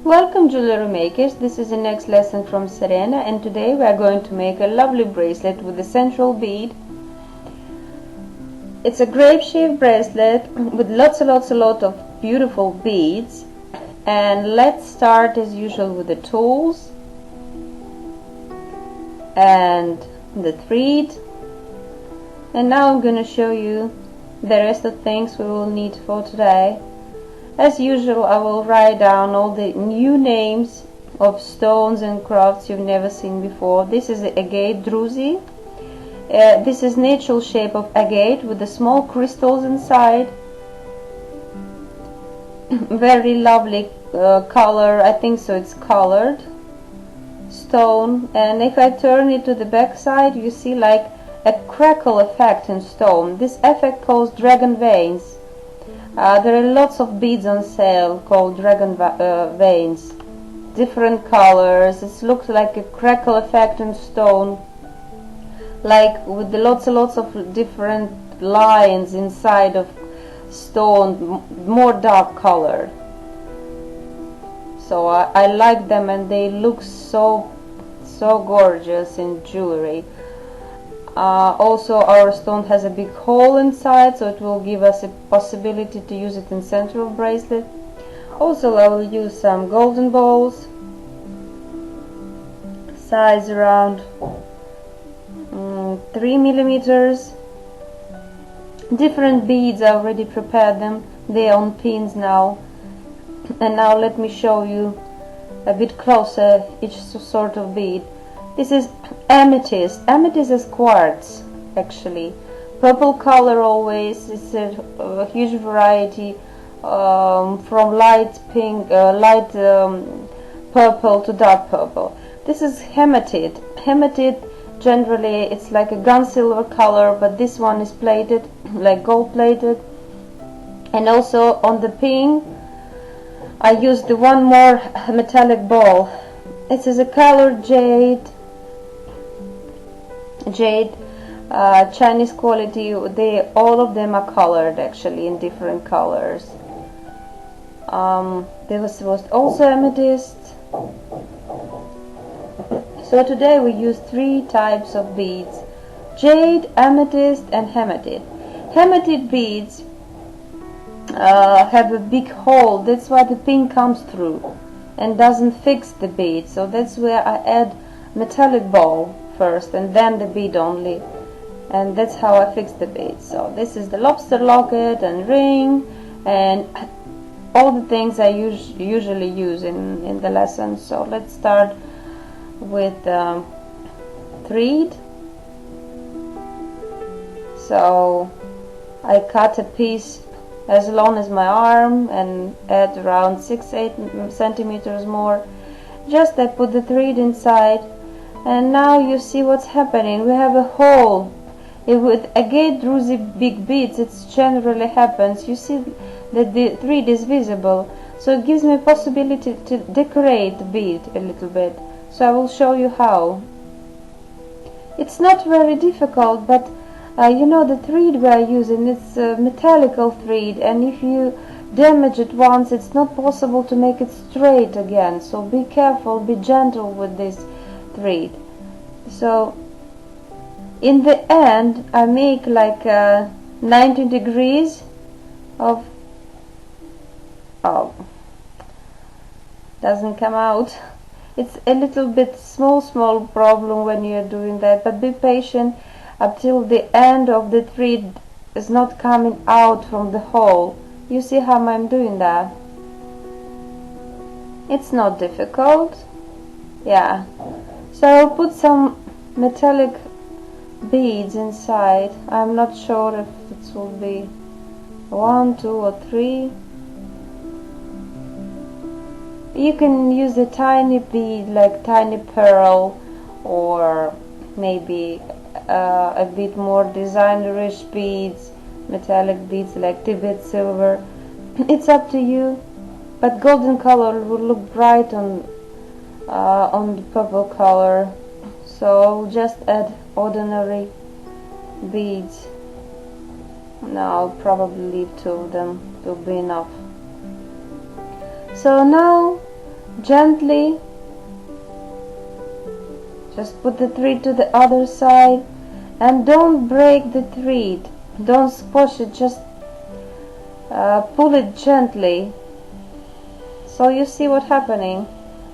Welcome jewelry makers, this is the next lesson from Serena, and today we are going to make a lovely bracelet with a central bead. It's a grape shaped bracelet with lots of beautiful beads. And let's start as usual with the tools and the thread. And now I'm going to show you the rest of the things we will need for today. As usual, I will write down all the new names of stones and crafts you've never seen before. This is agate druzy. This is natural shape of agate with the small crystals inside. Very lovely color, I think so it's colored stone. And if I turn it to the back side, you see like a crackle effect in stone. This effect calls dragon veins. There are lots of beads on sale called dragon veins, different colors. It looks like a crackle effect in stone, like with the lots of different lines inside of stone, more dark color. So I like them, and they look so gorgeous in jewelry. Also, our stone has a big hole inside, so it will give us a possibility to use it in central bracelet. Also, I will use some golden balls, size around 3 millimeters. Different beads, I already prepared them. They are on pins now. And now let me show you a bit closer each sort of bead. This is amethyst. Amethyst is quartz, actually. Purple color always. It's a huge variety, from light pink, light purple to dark purple. This is hematite. Hematite, generally, it's like a gun silver color, but this one is plated, like gold plated. And also on the pink, I used the one more metallic ball. This is a colored jade. Chinese quality. All of them are colored actually in different colors. There was also amethyst. So today we use 3 types of beads: jade, amethyst, and hematite. Hematite beads have a big hole. That's why the pin comes through and doesn't fix the bead. So that's where I add metallic ball first and then the bead only, and that's how I fix the bead. So this is the lobster locket and ring and all the things I usually use in the lesson. So let's start with thread. So I cut a piece as long as my arm and add around 6-8 centimeters more. Just I put the thread inside. And now you see what's happening. We have a hole. With agate druzy big beads, it generally happens. You see that the thread is visible, so it gives me a possibility to decorate the bead a little bit. So I will show you how. It's not very difficult, but you know, the thread we are using, it's a metallical thread, and if you damage it once, it's not possible to make it straight again. So be careful, be gentle with this thread. So in the end, I make like 90 degrees of doesn't come out. It's a little bit small problem when you're doing that, but be patient until the end of the thread is not coming out from the hole. You see how I'm doing that? It's not difficult. Yeah. So I'll put some metallic beads inside. I'm not sure if it will be 1, 2, or 3. You can use a tiny bead, like tiny pearl, or maybe a bit more designer-ish beads, metallic beads like Tibet silver. It's up to you, but golden color will look bright on the purple color. So I'll just add ordinary beads. Now I'll probably leave 2 of them, will be enough. So now gently. Just put the thread to the other side and don't break the thread. Don't squash it, just pull it gently. So you see what's happening.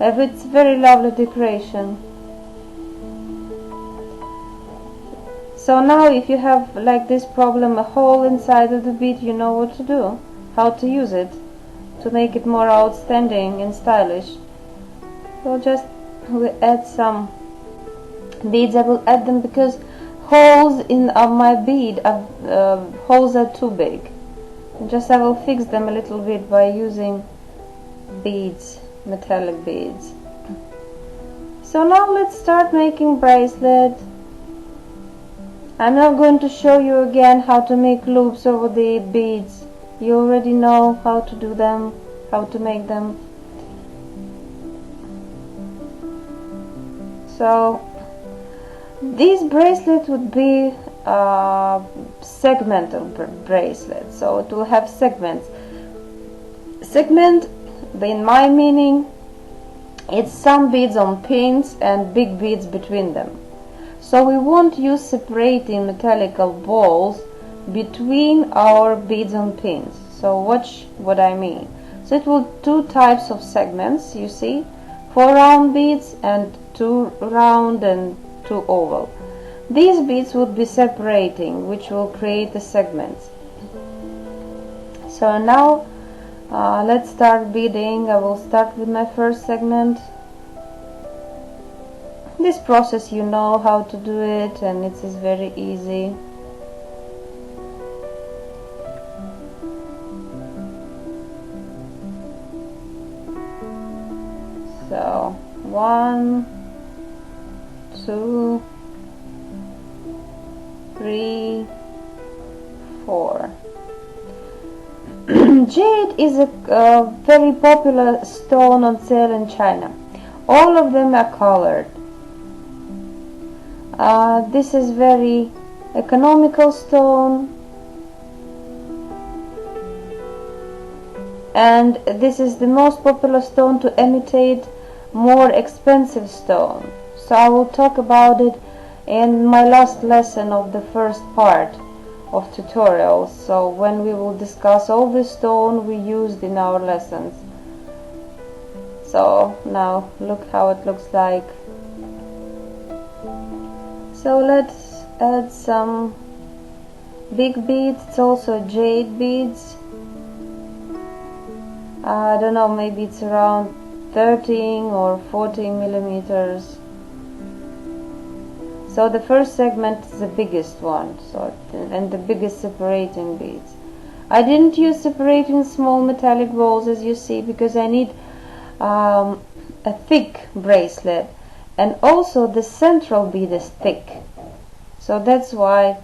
It's very lovely decoration. So now if you have like this problem, a hole inside of the bead, you know what to do, how to use it to make it more outstanding and stylish. So just we add some beads. I will add them because holes in my bead holes are too big. Just I will fix them a little bit by using beads, metallic beads. So now let's start making bracelet. I'm not going to show you again how to make loops over the beads. You already know how to do them, how to make them. So this bracelet would be segmental bracelet, so it will have segments. Segment, in my meaning, it's some beads on pins and big beads between them. So we won't use separating metallical balls between our beads on pins. So watch what I mean. So it will two types of segments, you see, 4 round beads and 2 round and 2 oval. These beads would be separating, which will create the segments. So now let's start beading. I will start with my first segment. This process, you know how to do it, and it is very easy. So 1, 2, 3, 4. Jade is a very popular stone on sale in China. All of them are colored. This is very economical stone, and this is the most popular stone to imitate more expensive stone. So I will talk about it in my last lesson of the first part of tutorials, so when we will discuss all the stone we used in our lessons. So now look how it looks like. So let's add some big beads. It's also jade beads. I don't know, maybe it's around 13 or 14 millimeters. So the first segment is the biggest one, and the biggest separating beads. I didn't use separating small metallic balls, as you see, because I need a thick bracelet, and also the central bead is thick, so that's why.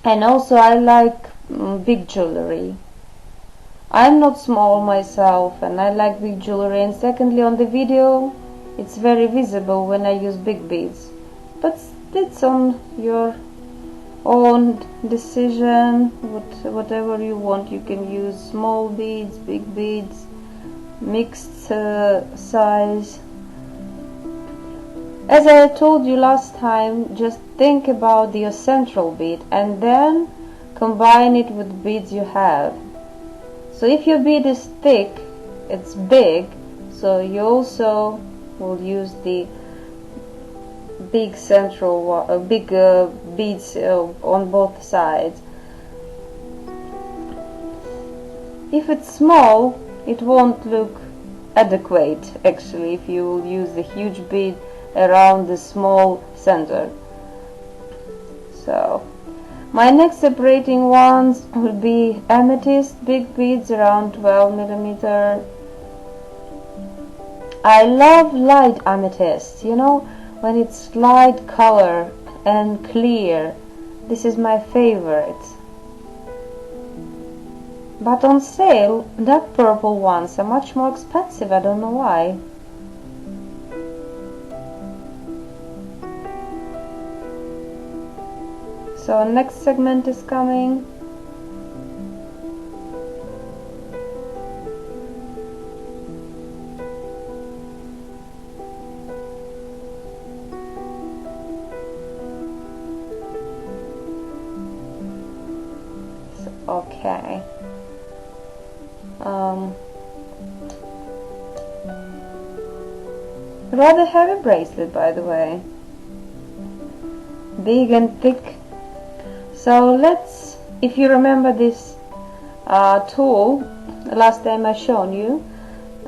And also I like big jewelry. I'm not small myself, and I like big jewelry, and secondly, on the video it's very visible when I use big beads. But it's on your own decision, whatever you want. You can use small beads, big beads, mixed size. As I told you last time, just think about your central bead and then combine it with beads you have. So if your bead is thick, it's big, so you also will use the big central big beads on both sides. If it's small, it won't look adequate actually if you will use the huge bead around the small center. So my next separating ones will be amethyst big beads around 12 millimeter. I love light amethyst, you know, when it's light color and clear. This is my favorite. But on sale, dark purple ones are much more expensive. I don't know why. So next segment is coming. Okay. Rather heavy bracelet, by the way. Big and thick. So let's, if you remember this tool, the last time I shown you,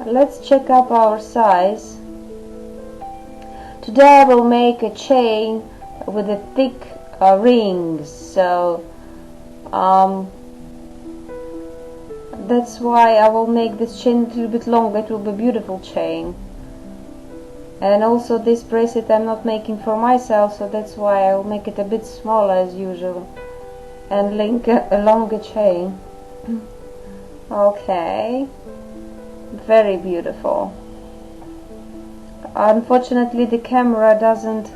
let's check up our size. Today I will make a chain with a thick rings. So that's why I will make this chain a little bit longer. It will be a beautiful chain. And also this bracelet I'm not making for myself, so that's why I will make it a bit smaller as usual and link a longer chain. Okay, very beautiful. Unfortunately the camera doesn't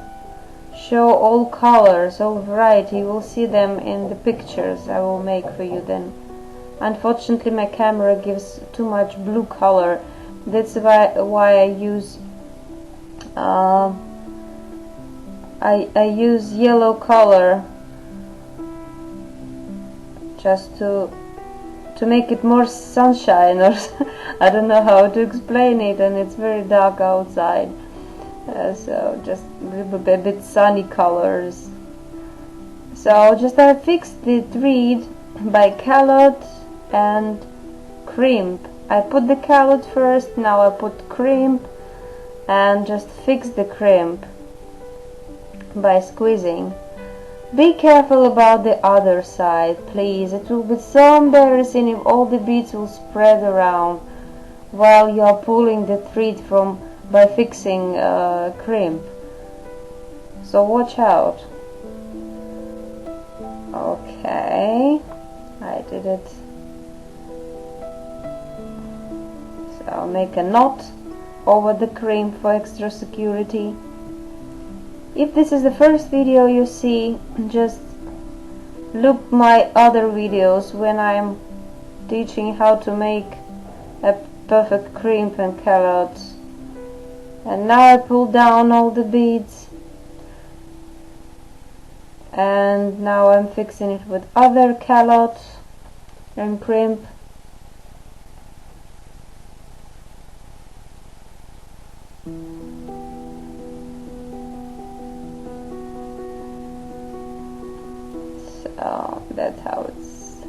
show all colors, all variety. You will see them in the pictures I will make for you then. Unfortunately my camera gives too much blue color. That's why I use I use yellow color just to make it more sunshine, or I don't know how to explain it, and it's very dark outside, so just a bit sunny colors. So just I fixed the thread by callot and crimp. I put the callot first, now I put crimp, and just fix the crimp by squeezing. Be careful about the other side, please. It will be so embarrassing if all the beads will spread around while you are pulling the thread from by fixing crimp. So watch out. Okay, I did it. So I'll make a knot over the crimp for extra security. If this is the first video you see, just look my other videos when I'm teaching how to make a perfect crimp and callot. And now I pull down all the beads, and now I'm fixing it with other callot and crimp. So that's how it's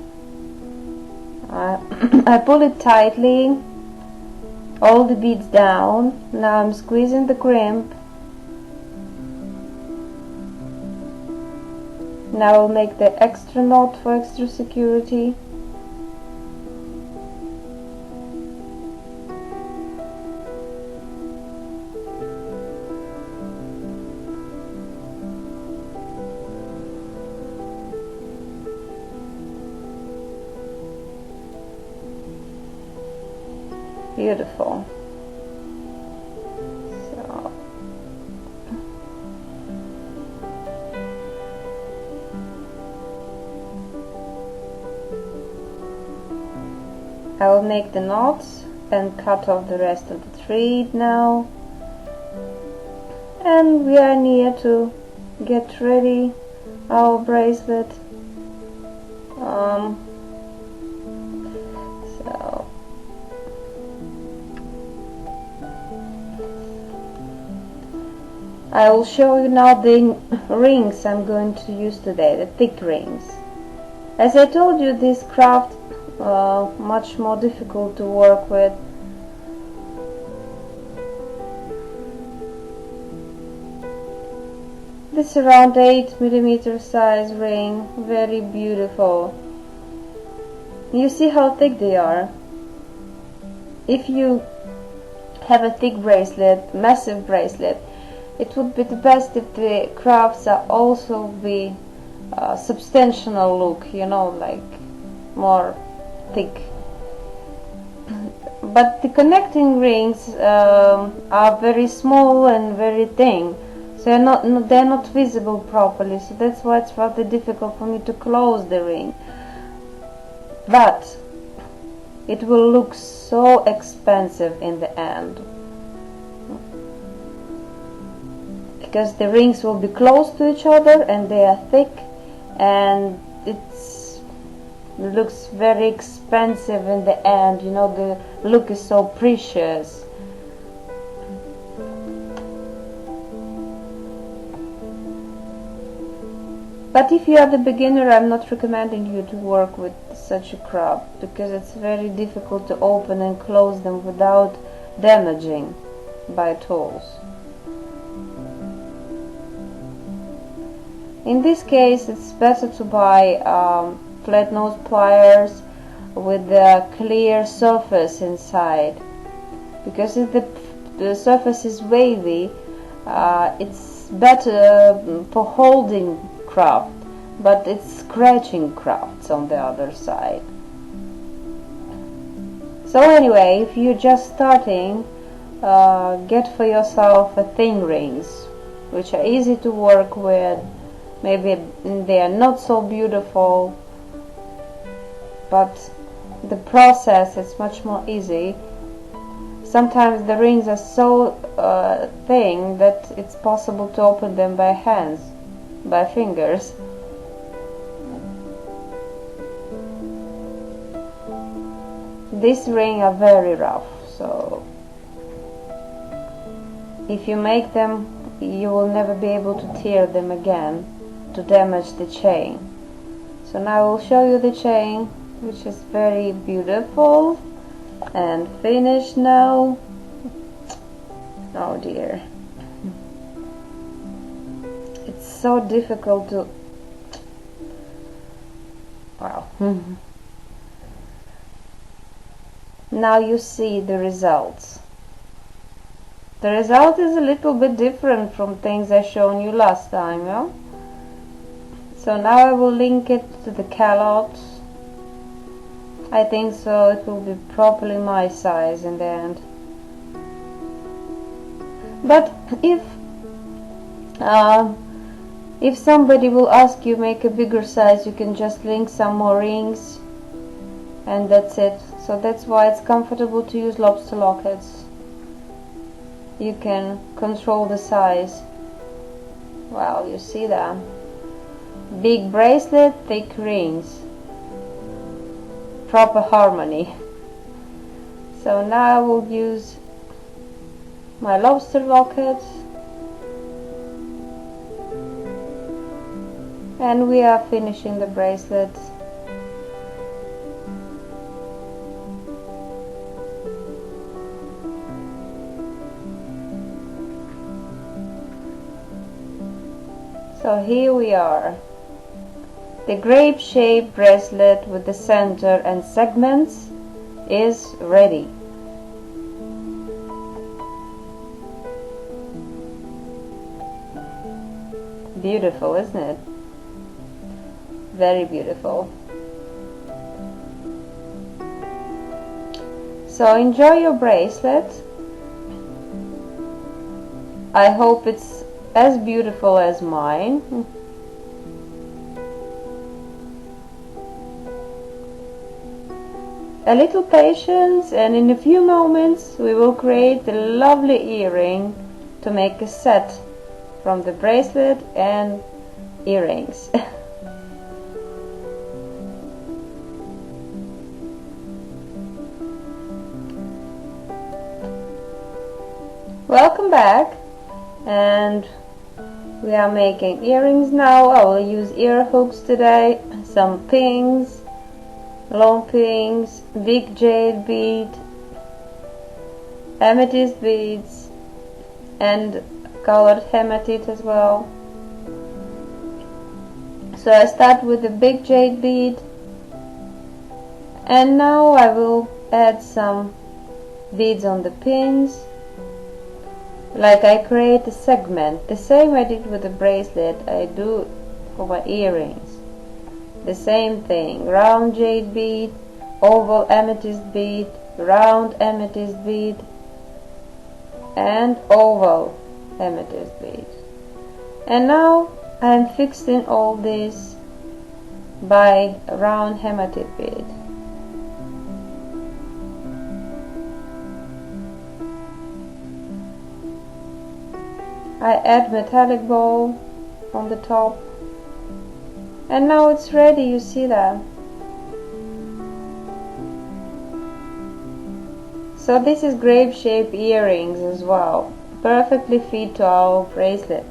I pull it tightly, all the beads down. Now I'm squeezing the crimp. Now I'll make the extra knot for extra security. Beautiful. So I will make the knots and cut off the rest of the thread now, and we are near to get ready our bracelet. So I will show you now the rings I'm going to use today, the thick rings. As I told you, this craft much more difficult to work with. This around 8mm size ring, very beautiful. You see how thick they are. If you have a thick bracelet, massive bracelet, it would be the best if the crafts are also be substantial look, you know, like more thick. But the connecting rings are very small and very thin, so they're not visible properly, so that's why it's rather difficult for me to close the ring. But it will look so expensive in the end, because the rings will be close to each other and they are thick, and It looks very expensive in the end, you know, the look is so precious. But if you are the beginner, I'm not recommending you to work with such a crop, because it's very difficult to open and close them without damaging by tools. In this case, it's better to buy flat nose pliers with a clear surface inside, because if the surface is wavy, it's better for holding craft, but it's scratching crafts on the other side. So anyway, if you're just starting, get for yourself a thin rings, which are easy to work with. Maybe they are not so beautiful, but the process is much more easy. Sometimes the rings are so thin that it's possible to open them by hands, by fingers. These rings are very rough, so if you make them, you will never be able to tear them again to damage the chain. So now I will show you the chain, which is very beautiful and finished now. Oh dear, it's so difficult to, wow. Now you see the results. The result is a little bit different from things I shown you last time, yeah? So now I will link it to the calottes. I think so it will be properly my size in the end. But if somebody will ask you make a bigger size, you can just link some more rings and that's it. So that's why it's comfortable to use lobster lockets. You can control the size. Wow, you see that? Big bracelet, thick rings. Proper harmony. So now I will use my lobster locket. And we are finishing the bracelet. So here we are. The grape-shaped bracelet with the center and segments is ready. Beautiful, isn't it? Very beautiful. So enjoy your bracelet. I hope it's as beautiful as mine. A little patience, and in a few moments we will create a lovely earring to make a set from the bracelet and earrings. Welcome back, and we are making earrings now. I will use ear hooks today, some pins, long pins, big jade bead, amethyst beads, and colored hematite as well. So I start with the big jade bead, and now I will add some beads on the pins, like I create a segment. The same I did with the bracelet, I do for my earrings. The same thing, round jade bead, oval amethyst bead, round amethyst bead, and oval amethyst bead. And now I am fixing all this by round hematite bead. I add metallic ball on the top, and now it's ready. You see that? So this is grape shaped earrings as well, perfectly fit to our bracelet.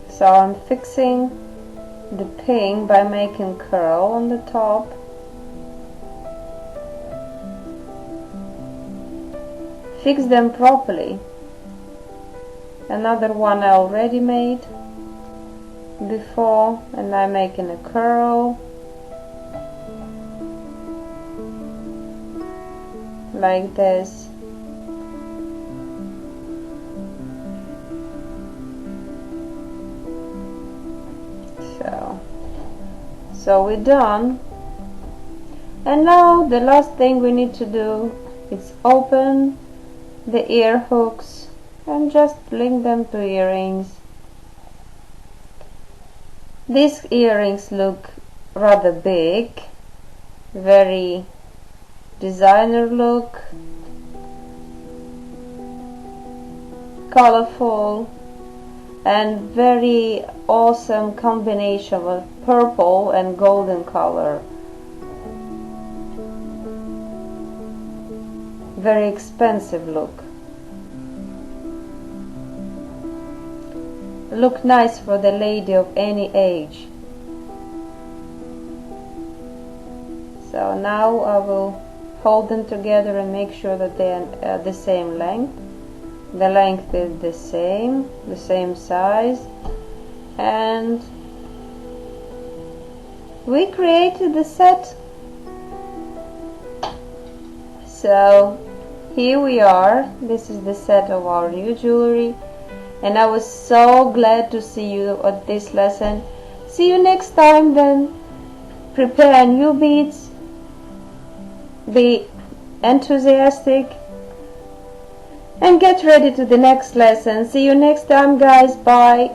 So I'm fixing the pin by making curl on the top. Fix them properly. Another one I already made before, and I'm making a curl like this. So we're done, and now the last thing we need to do is open the ear hooks and just link them to earrings. These earrings look rather big, very designer look, colorful, and very awesome combination of purple and golden color. Very expensive look. Look nice for the lady of any age. So now I will hold them together and make sure that they are the same length. The length is the same size, and we created the set. So here we are. This is the set of our new jewelry, and I was so glad to see you at this lesson. See you next time then. Prepare new beads, be enthusiastic, and get ready to the next lesson. See you next time, guys. Bye.